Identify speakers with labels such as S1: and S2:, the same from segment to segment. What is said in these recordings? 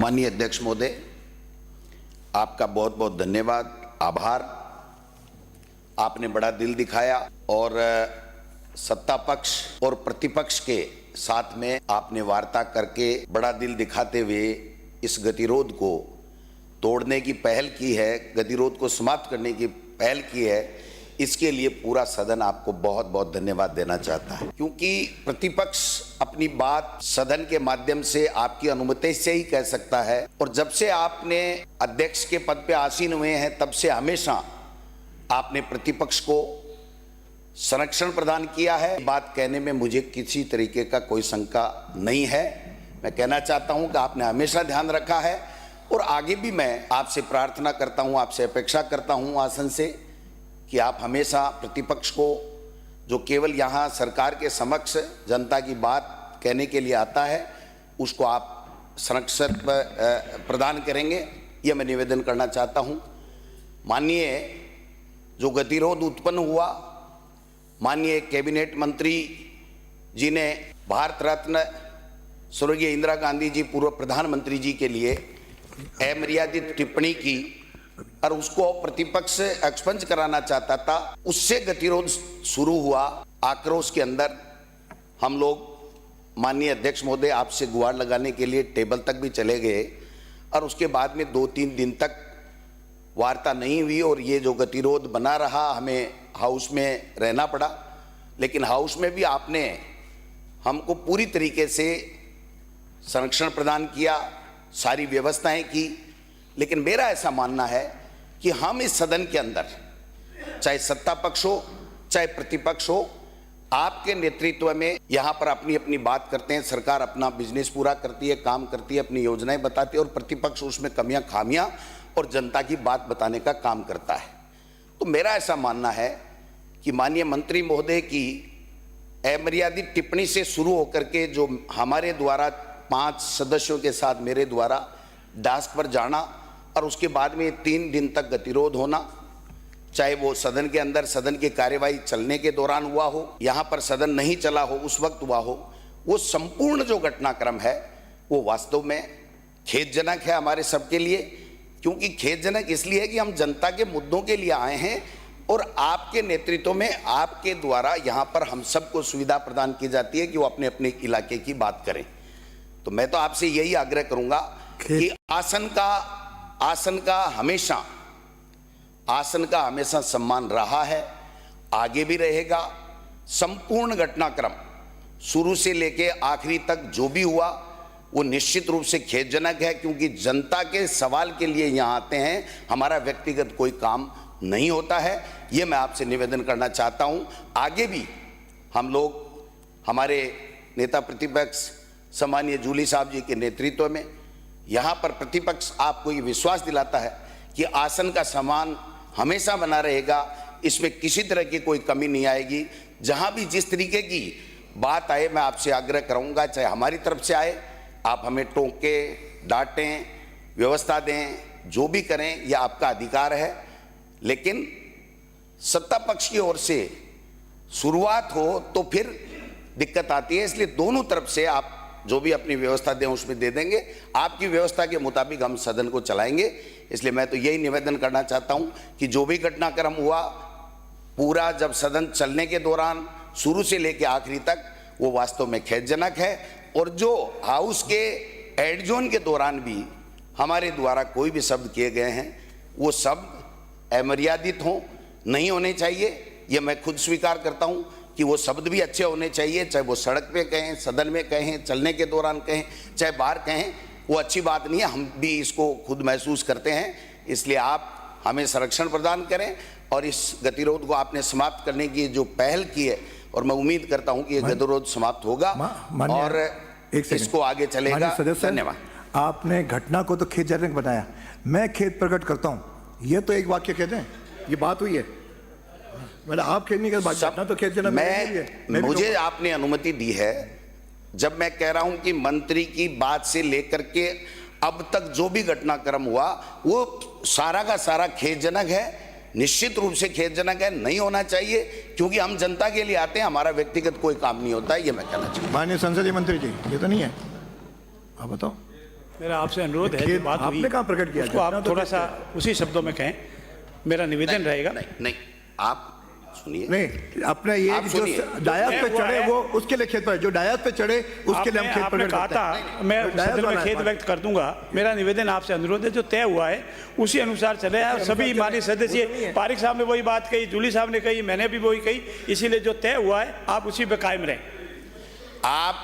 S1: माननीय अध्यक्ष महोदय, आपका बहुत बहुत धन्यवाद, आभार। आपने बड़ा दिल दिखाया और सत्ता पक्ष और प्रतिपक्ष के साथ में आपने वार्ता करके बड़ा दिल दिखाते हुए इस गतिरोध को तोड़ने की पहल की है, गतिरोध को समाप्त करने की पहल की है। इसके लिए पूरा सदन आपको बहुत बहुत धन्यवाद देना चाहता है, क्योंकि प्रतिपक्ष अपनी बात सदन के माध्यम से आपकी अनुमति से ही कह सकता है। और जब से आपने अध्यक्ष के पद पे आसीन हुए हैं तब से हमेशा आपने प्रतिपक्ष को संरक्षण प्रदान किया है। बात कहने में मुझे किसी तरीके का कोई शंका नहीं है। मैं कहना चाहता हूं कि आपने हमेशा ध्यान रखा है और आगे भी मैं आपसे प्रार्थना करता हूं, आपसे अपेक्षा करता हूं आसन से कि आप हमेशा प्रतिपक्ष को, जो केवल यहाँ सरकार के समक्ष जनता की बात कहने के लिए आता है, उसको आप संरक्षण प्रदान करेंगे, यह मैं निवेदन करना चाहता हूँ। माननीय जो गतिरोध उत्पन्न हुआ, माननीय कैबिनेट मंत्री जी ने भारत रत्न स्वर्गीय इंदिरा गांधी जी पूर्व प्रधानमंत्री जी के लिए अमर्यादित टिप्पणी की और उसको प्रतिपक्ष एक्सपंज कराना चाहता था, उससे गतिरोध शुरू हुआ। आक्रोश के अंदर हम लोग माननीय अध्यक्ष महोदय आपसे गुहार लगाने के लिए टेबल तक भी चले गए और उसके बाद में 2-3 दिन तक वार्ता नहीं हुई और ये जो गतिरोध बना रहा, हमें हाउस में रहना पड़ा। लेकिन हाउस में भी आपने हमको पूरी तरीके से संरक्षण प्रदान किया, सारी व्यवस्थाएं की। लेकिन मेरा ऐसा मानना है कि हम इस सदन के अंदर, चाहे सत्ता पक्ष हो चाहे प्रतिपक्ष हो, आपके नेतृत्व में यहाँ पर अपनी अपनी बात करते हैं। सरकार अपना बिजनेस पूरा करती है, काम करती है, अपनी योजनाएं बताती है और प्रतिपक्ष उसमें कमियां खामियां और जनता की बात बताने का काम करता है। तो मेरा ऐसा मानना है कि माननीय मंत्री महोदय की अमर्यादित टिप्पणी से शुरू होकर के जो हमारे द्वारा 5 सदस्यों के साथ मेरे द्वारा डास्क पर जाना और उसके बाद में 3 दिन तक गतिरोध होना, चाहे वो सदन के अंदर सदन की कार्यवाही चलने के दौरान हुआ हो, यहाँ पर सदन नहीं चला हो उस वक्त हुआ हो, वो संपूर्ण जो घटनाक्रम है वो वास्तव में खेदजनक है हमारे सबके लिए। क्योंकि खेदजनक इसलिए है कि हम जनता के मुद्दों के लिए आए हैं और आपके नेतृत्व में आपके द्वारा यहाँ पर हम सबको सुविधा प्रदान की जाती है कि वो अपने अपने इलाके की बात करें। तो मैं तो आपसे यही आग्रह करूंगा कि आसन का हमेशा सम्मान रहा है, आगे भी रहेगा। संपूर्ण घटनाक्रम शुरू से लेके आखिरी तक जो भी हुआ वो निश्चित रूप से खेदजनक है, क्योंकि जनता के सवाल के लिए यहाँ आते हैं, हमारा व्यक्तिगत कोई काम नहीं होता है। ये मैं आपसे निवेदन करना चाहता हूँ। आगे भी हम लोग, हमारे नेता प्रतिपक्ष सम्मानीय जूली साहब जी के नेतृत्व में यहाँ पर प्रतिपक्ष आपको ये विश्वास दिलाता है कि आसन का सम्मान हमेशा बना रहेगा, इसमें किसी तरह की कोई कमी नहीं आएगी। जहाँ भी जिस तरीके की बात आए, मैं आपसे आग्रह करूँगा, चाहे हमारी तरफ से आए, आप हमें टोकें, डांटें, व्यवस्था दें, जो भी करें, यह आपका अधिकार है। लेकिन सत्ता पक्ष की ओर से शुरुआत हो तो फिर दिक्कत आती है, इसलिए दोनों तरफ से आप जो भी अपनी व्यवस्था दें उसमें दे देंगे। आपकी व्यवस्था के मुताबिक हम सदन को चलाएंगे। इसलिए मैं तो यही निवेदन करना चाहता हूं कि जो भी घटनाक्रम हुआ पूरा, जब सदन चलने के दौरान शुरू से लेकर आखिरी तक, वो वास्तव में खेदजनक है। और जो हाउस के एडजोन के दौरान भी हमारे द्वारा कोई भी शब्द किए गए हैं, वो शब्द अमर्यादित हों, नहीं होने चाहिए। ये मैं खुद स्वीकार करता हूं कि वो शब्द भी अच्छे होने चाहिए, चाहे वो सड़क पे कहें, सदन में कहें, चलने के दौरान कहें, चाहे बाहर कहें, वो अच्छी बात नहीं है। हम भी इसको खुद महसूस करते हैं। इसलिए आप हमें संरक्षण प्रदान करें और इस गतिरोध को आपने समाप्त करने की जो पहल की है, और मैं उम्मीद करता हूं कि ये गतिरोध समाप्त होगा और इसको आगे चलेगा। धन्यवाद।
S2: आपने घटना को तो खेदजनक बताया, मैं खेद प्रकट करता हूं। ये तो एक वाक्य कहते हैं, ये बात हुई है, मतलब आप खेद नहीं कर, घटना तो खेदजनक।
S1: मुझे आपने अनुमति दी है, जब मैं कह रहा हूं कि मंत्री की बात से लेकर के अब तक जो भी घटनाक्रम हुआ वो सारा का सारा खेदजनक है, निश्चित रूप से खेदजनक है, नहीं होना चाहिए, क्योंकि हम जनता के लिए आते हैं, हमारा व्यक्तिगत कोई काम नहीं होता है। ये मैं कहना चाहता हूं।
S2: माननीय संसदीय मंत्री जी, ये तो नहीं है, आप बताओ।
S3: मेरा आपसे अनुरोध है, जो
S2: खेद
S3: बात हुई
S2: आपने कहाँ प्रकट किया?
S3: उसको आप
S2: घटना तो
S3: थोड़ा
S2: खेद
S3: सा उसी शब्दों में कहें, मेरा निवेदन रहेगा।
S1: नहीं नहीं, आप सुनिए।
S2: नहीं, अपने ये
S1: आप
S2: जो
S1: सुनिए।
S2: डायस पे
S3: हुआ
S2: चढ़े
S3: है।
S2: वो उसके लिए खेद पर, जो डायस पे चढ़े उसके लिए हम खेद
S3: आपने
S2: प्रकट
S3: कहा
S2: करते
S3: था,
S2: हैं।
S3: मैं
S2: डायस
S3: सदन में
S2: वाला
S3: खेद
S2: है।
S3: व्यक्त कर दूंगा। मेरा निवेदन आपसे अनुरोध है, जो तय हुआ है उसी अनुसार चले और सभी माननीय सदस्य, पारिक साहब ने वही बात कही, जूली साहब ने कही, मैंने भी वही कही, इसीलिए जो तय हुआ है आप उसी पे कायम रहें।
S1: आप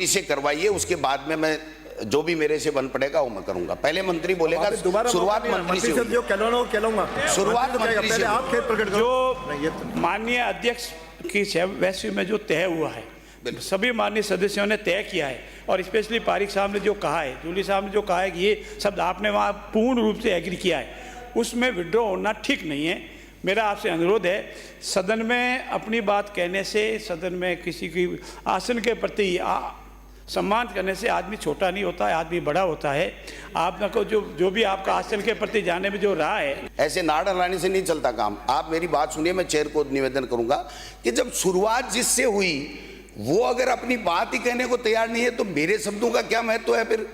S1: इसे करवाइए, उसके बाद में मैं जो भी मेरे से बन पड़ेगा वो मैं करूंगा। पहले मंत्री बोलेगा,
S2: दोबारा
S1: शुरुआत मंत्री से
S2: से
S1: होगी।
S2: जो कहूँगा
S1: शुरुआत मंत्री से
S2: पहले आप खेद प्रकट करो। नहीं, ये
S3: जो माननीय अध्यक्ष की वैश्य में जो तय हुआ है, सभी माननीय सदस्यों ने तय किया है, और स्पेशली पारिक साहब ने जो कहा है, जूली साहब ने जो कहा है कि ये शब्द आपने वहाँ पूर्ण रूप से एग्री किया है, उसमें विड्रॉ होना ठीक नहीं है। मेरा आपसे अनुरोध है, सदन में अपनी बात कहने से, सदन में किसी की आसन के प्रति सम्मान करने से आदमी छोटा नहीं होता है, आदमी बड़ा होता है। आपको जो भी आपका आसन के प्रति जाने में जो रहा है,
S1: ऐसे नाड़ हलाने से नहीं चलता काम। आप मेरी बात सुनिए, मैं चेयर को निवेदन करूंगा कि जब शुरुआत जिससे हुई वो अगर अपनी बात ही कहने को तैयार नहीं है तो मेरे शब्दों का क्या महत्व है? फिर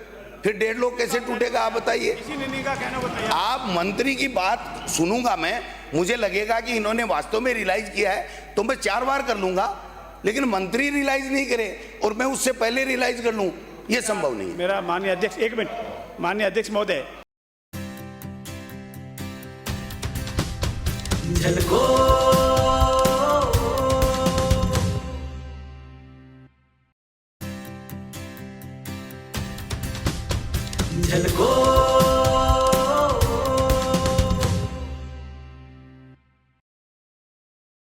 S1: 1.5 लोग कैसे टूटेगा, आप बताइए।
S3: किसी ने नहीं कहा कहने को तैयार।
S1: आप मंत्री की बात सुनूंगा मैं, मुझे लगेगा कि इन्होंने वास्तव में रियलाइज किया है तो मैं 4 बार कर लूंगा, लेकिन मंत्री रियलाइज नहीं करे और मैं उससे पहले रियलाइज कर लूं, यह संभव नहीं है।
S3: मेरा माननीय अध्यक्ष, एक मिनट, माननीय अध्यक्ष महोदय,
S4: झलको